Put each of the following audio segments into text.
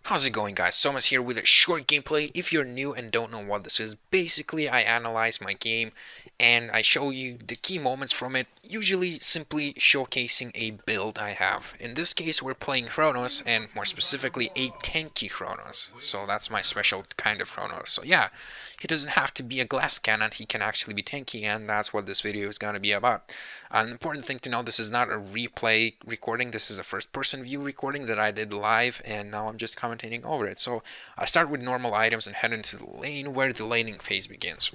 How's it going, guys? SomaZ here with a short gameplay. If you're new and don't know what this is, basically I analyze my game and I show you the key moments from it, usually simply showcasing a build I have. In this case we're playing Chronos, and more specifically a tanky Chronos. So that's my special kind of Chronos. So yeah, he doesn't have to be a glass cannon, he can actually be tanky, and that's what this video is going to be about. An important thing to know, this is not a replay recording, this is a first person view recording that I did live, and now I'm just commentating over it. So I start with normal items and head into the lane where the laning phase begins.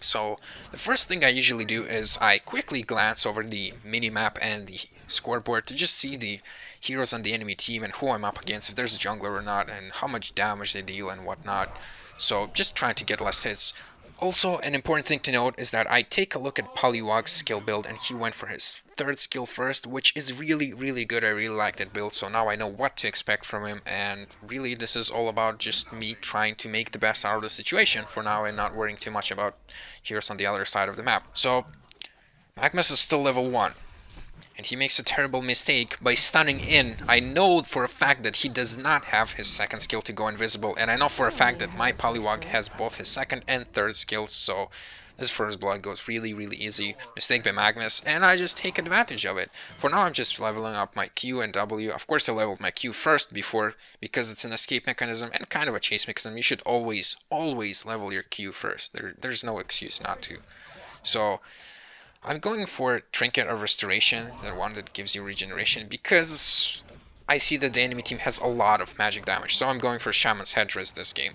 So the first thing I usually do is I quickly glance over the minimap and the scoreboard to just see the heroes on the enemy team and who I'm up against, if there's a jungler or not, and how much damage they deal and whatnot. So just trying to get less hits. Also, an important thing to note is that I take a look at Poliwag's skill build, and he went for his third skill first, which is really good. I really like that build, so now I know what to expect from him, and really this is all about just me trying to make the best out of the situation for now and not worrying too much about heroes on the other side of the map. So, Magnus is still level 1. And he makes a terrible mistake by stunning in. I know for a fact that he does not have his second skill to go invisible, and I know for a fact that my Poliwag has both his second and third skills, so this first blood goes really easy. Mistake by Magnus, and I just take advantage of it. For now I'm just leveling up my Q and W. Of course I leveled my Q first before, because it's an escape mechanism and kind of a chase mechanism. You should always level your Q first. There's no excuse not to. So I'm going for Trinket of Restoration, the one that gives you regeneration, because I see that the enemy team has a lot of magic damage, so I'm going for Shaman's Headdress this game.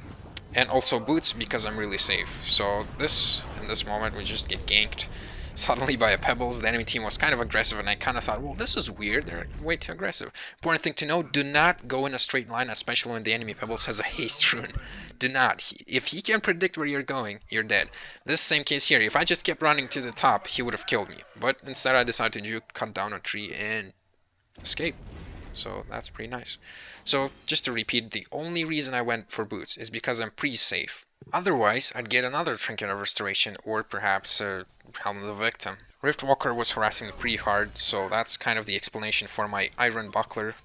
And also Boots, because I'm really safe. So in this moment, we just get ganked suddenly by a Pebbles. The enemy team was kind of aggressive, and I kind of thought, well, this is weird, they're way too aggressive. Important thing to know, do not go in a straight line, especially when the enemy Pebbles has a haste rune. Do not. If he can predict where you're going, you're dead. This same case here, if I just kept running to the top, he would have killed me. But instead I decided to cut down a tree and escape. So that's pretty nice. So just to repeat, the only reason I went for Boots is because I'm pretty safe. Otherwise, I'd get another Trinket of Restoration, or perhaps Helm of the Victim. Riftwalker was harassing me pretty hard, so that's kind of the explanation for my Iron Buckler,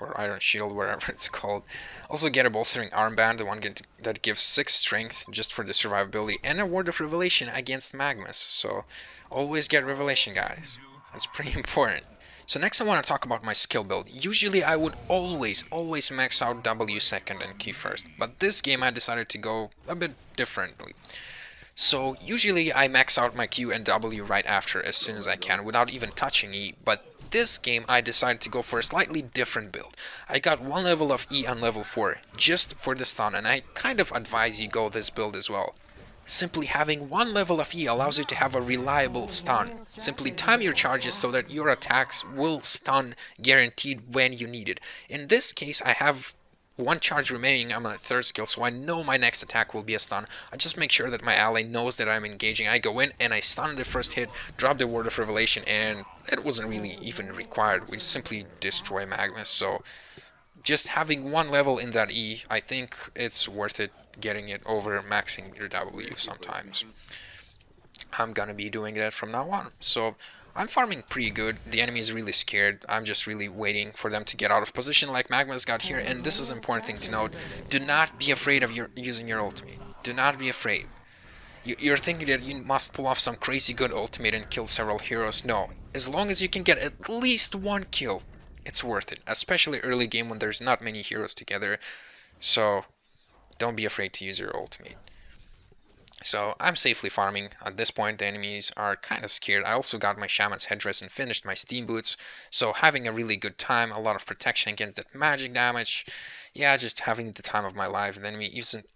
or Iron Shield, whatever it's called. Also get a Bolstering Armband, the one that gives 6 strength just for the survivability, and a Word of Revelation against Magnus. So always get Revelation, guys. That's pretty important. So next I want to talk about my skill build. Usually I would always max out W second and Q first, but this game I decided to go a bit differently. So usually I max out my Q and W right after as soon as I can without even touching E, but this game I decided to go for a slightly different build. I got 1 level of E on level 4 just for the stun, and I kind of advise you go this build as well. Simply having 1 level of E allows you to have a reliable stun. Simply time your charges so that your attacks will stun guaranteed when you need it. In this case I have 1 charge remaining, I'm on a 3rd skill, so I know my next attack will be a stun. I just make sure that my ally knows that I'm engaging. I go in and I stun the first hit, drop the Word of Revelation, and it wasn't really even required. We simply destroy Magnus, so just having 1 level in that E, I think it's worth it getting it over maxing your W sometimes. I'm gonna be doing that from now on. So I'm farming pretty good. The enemy is really scared. I'm just really waiting for them to get out of position like Magma's got here. And this is an important thing to note. Do not be afraid of using your ultimate. Do not be afraid. You're thinking that you must pull off some crazy good ultimate and kill several heroes. No. As long as you can get at least 1 kill, it's worth it. Especially early game when there's not many heroes together. So don't be afraid to use your ultimate. So I'm safely farming. At this point the enemies are kind of scared. I also got my Shaman's Headdress and finished my Steam Boots. So having a really good time, a lot of protection against that magic damage. Yeah, just having the time of my life. The enemy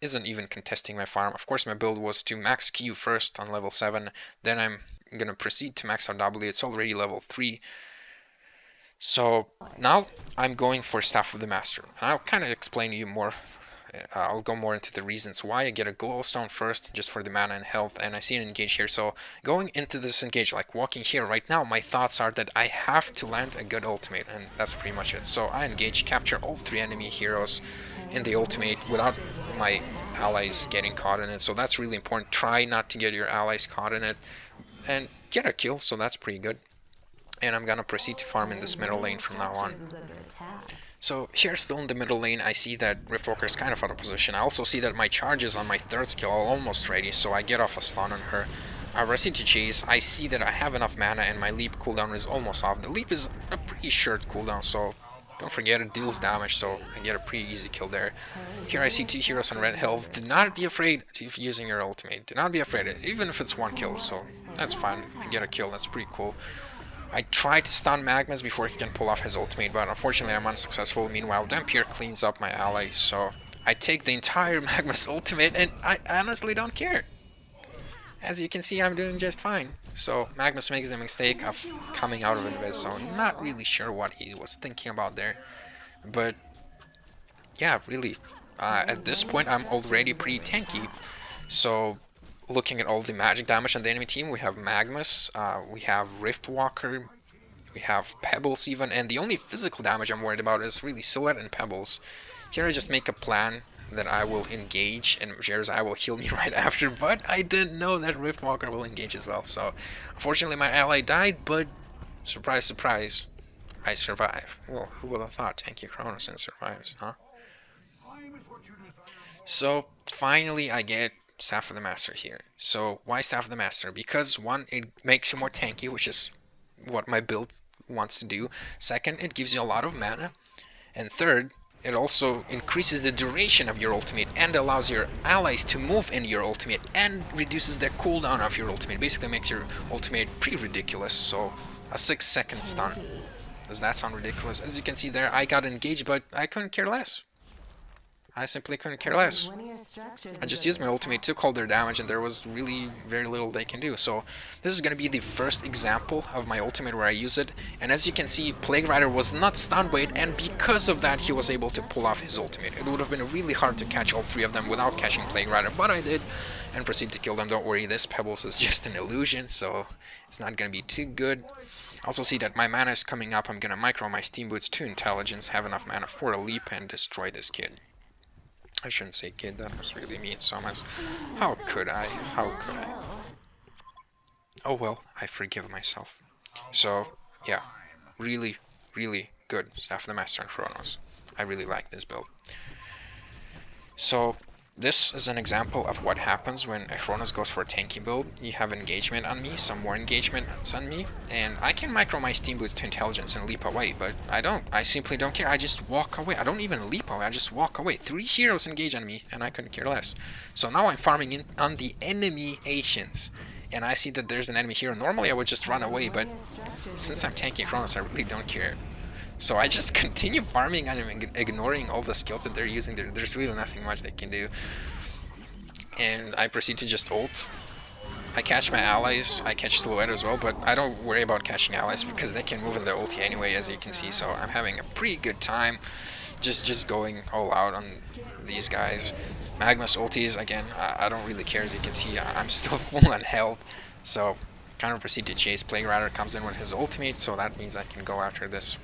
isn't even contesting my farm. Of course my build was to max Q first on level 7. Then I'm gonna proceed to max out W. It's already level 3. So now I'm going for Staff of the Master. And I'll kind of explain to you more. I'll go more into the reasons why. I get a glowstone first, just for the mana and health, and I see an engage here. So going into this engage, like walking here right now, my thoughts are that I have to land a good ultimate, and that's pretty much it. So I engage, capture all 3 enemy heroes in the ultimate without my allies getting caught in it. So that's really important. Try not to get your allies caught in it, and get a kill, so that's pretty good. And I'm gonna proceed to farm in this middle lane from now on. So here still in the middle lane, I see that Riftwalker is kind of out of position. I also see that my charges on my third skill are almost ready, so I get off a stun on her. I proceed to chase. I see that I have enough mana and my leap cooldown is almost off. The leap is a pretty short cooldown, so don't forget it deals damage, so I get a pretty easy kill there. Here I see two heroes on red health. Do not be afraid of using your ultimate. Do not be afraid, even if it's one kill, so that's fine. I get a kill, that's pretty cool. I tried to stun Magmas before he can pull off his ultimate, but unfortunately I'm unsuccessful. Meanwhile, Dampier cleans up my ally, so I take the entire Magmas ultimate, and I honestly don't care. As you can see, I'm doing just fine. So Magmas makes the mistake of coming out of Invis, so not really sure what he was thinking about there. But yeah, really, at this point I'm already pretty tanky. So looking at all the magic damage on the enemy team, we have Magmas, we have Riftwalker, we have Pebbles even, and the only physical damage I'm worried about is really Silhouette and Pebbles. Here I just make a plan that I will engage, and Jersai will heal me right after, but I didn't know that Riftwalker will engage as well, so unfortunately my ally died, but surprise, surprise, I survive. Well, who would have thought tanky Chronos and survives, huh? So finally I get Staff of the Master here. So why Staff of the Master? Because one, it makes you more tanky, which is what my build wants to do. Second, it gives you a lot of mana. And third, it also increases the duration of your ultimate and allows your allies to move in your ultimate and reduces the cooldown of your ultimate. Basically makes your ultimate pretty ridiculous. So a 6-second stun. Does that sound ridiculous? As you can see there, I got engaged, but I couldn't care less. I simply couldn't care less. I just used my ultimate, took all their damage, and there was really very little they can do. So this is going to be the first example of my ultimate where I use it. And as you can see, Plague Rider was not stun bait, and because of that he was able to pull off his ultimate. It would have been really hard to catch all three of them without catching Plague Rider, but I did, and proceed to kill them. Don't worry, this Pebbles is just an illusion, so it's not going to be too good. Also see that my mana is coming up. I'm going to micro my Steam Boots to Intelligence, have enough mana for a leap, and destroy this kid. I shouldn't say kid, that was really mean, SomaZ. How could I? How could I? Oh well, I forgive myself. So, yeah, really, really good Staff of the Master and Chronos. I really like this build. So, this is an example of what happens when a Chronos goes for a tanky build. You have engagement on me, some more engagement on me, and I can micro my Steam Boots to Intelligence and leap away, but I don't. I simply don't care. I just walk away. I don't even leap away, I just walk away. 3 heroes engage on me, and I couldn't care less. So now I'm farming in on the enemy Asians, and I see that there's an enemy here. Normally I would just run away, but since I'm tanking Chronos, I really don't care. So I just continue farming and ignoring all the skills that they're using. There's really nothing much they can do. And I proceed to just ult. I catch my allies, I catch Silhouette as well, but I don't worry about catching allies because they can move in their ulti anyway, as you can see. So I'm having a pretty good time just going all out on these guys. Magmas ultis, again, I don't really care. As you can see, I'm still full on health. So kind of proceed to chase. Plague Rider comes in with his ultimate, so that means I can go after this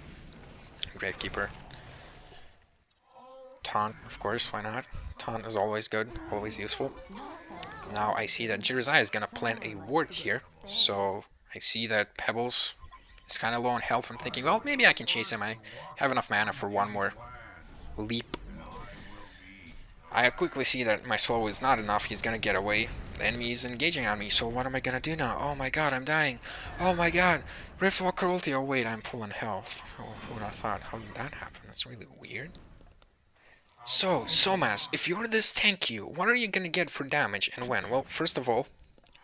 Gravekeeper. Taunt, of course, why not? Taunt is always good, always useful. Now I see that Jersai is gonna plant a ward here, so I see that Pebbles is kind of low on health. I'm thinking, well, maybe I can chase him. I have enough mana for one more leap. I quickly see that my slow is not enough. He's gonna get away. The enemy is engaging on me, so what am I gonna do now? Oh my god, I'm dying. Oh my god. Riftwalker ulti. Oh wait, I'm full on health. Oh, who would have thought? How did that happen? That's really weird. So, SomaZ, if you're this tanky, what are you gonna get for damage and when? Well, first of all,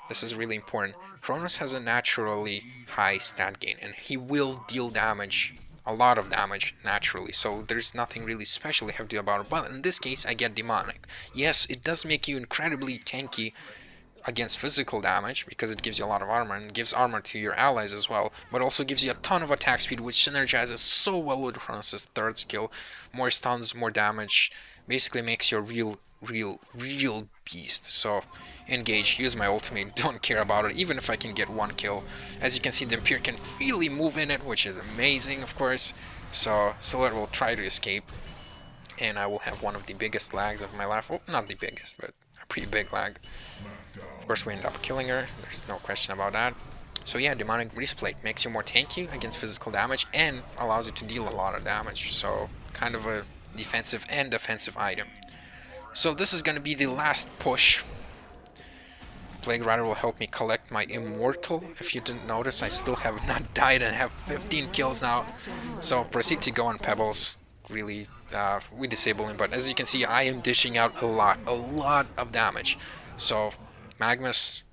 this is really important. Chronos has a naturally high stat gain, and he will deal damage, a lot of damage, naturally, so there's nothing really special you have to do about it. But in this case, I get Demonic. Yes, it does make you incredibly tanky against physical damage, because it gives you a lot of armor, and gives armor to your allies as well, but also gives you a ton of attack speed, which synergizes so well with Chronos' third skill. More stuns, more damage, basically makes you a real beast. So, engage, use my ultimate, don't care about it, even if I can get one kill. As you can see, the Dampier can freely move in it, which is amazing, of course. So, Silhouette will try to escape, and I will have one of the biggest lags of my life. Well, not the biggest, but a pretty big lag. Of course, we end up killing her, there's no question about that. So yeah, Demonic Breastplate makes you more tanky against physical damage and allows you to deal a lot of damage. So kind of a defensive and offensive item. So this is going to be the last push. Plague Rider will help me collect my Immortal. If you didn't notice, I still have not died and have 15 kills now. So proceed to go on Pebbles. Really, we disable him, but as you can see, I am dishing out a lot of damage. So Magma's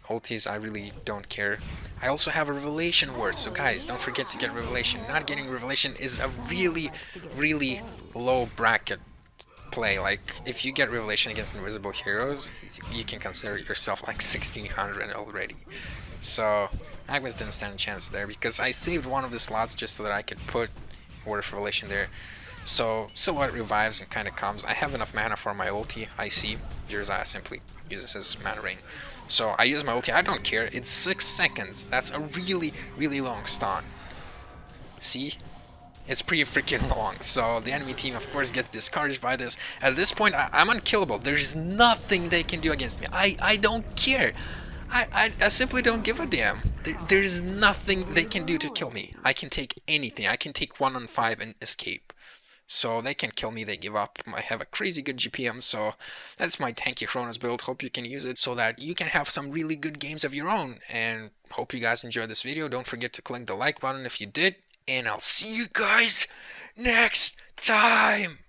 ultis, I really don't care. I also have a Revelation word, so guys, don't forget to get Revelation. Not getting Revelation is a really low bracket play. Like, if you get Revelation against invisible heroes, you can consider yourself like 1600 already. So Agnes didn't stand a chance there because I saved one of the slots just so that I could put Word of Revelation there. So Silhouette revives and kind of comes. I have enough mana for my ulti. I see Jiraiya simply uses his mana rain. So I use my ulti. I don't care. It's 6 seconds. That's a really long stun. See? It's pretty freaking long. So the enemy team, of course, gets discouraged by this. At this point, I'm unkillable. There's nothing they can do against me. I don't care. I simply don't give a damn. There's nothing they can do to kill me. I can take anything. I can take 1-on-5 and escape. So they can kill me, they give up. I have a crazy good GPM, so that's my tanky Chronos build. Hope you can use it so that you can have some really good games of your own. And hope you guys enjoyed this video. Don't forget to click the like button if you did. And I'll see you guys next time.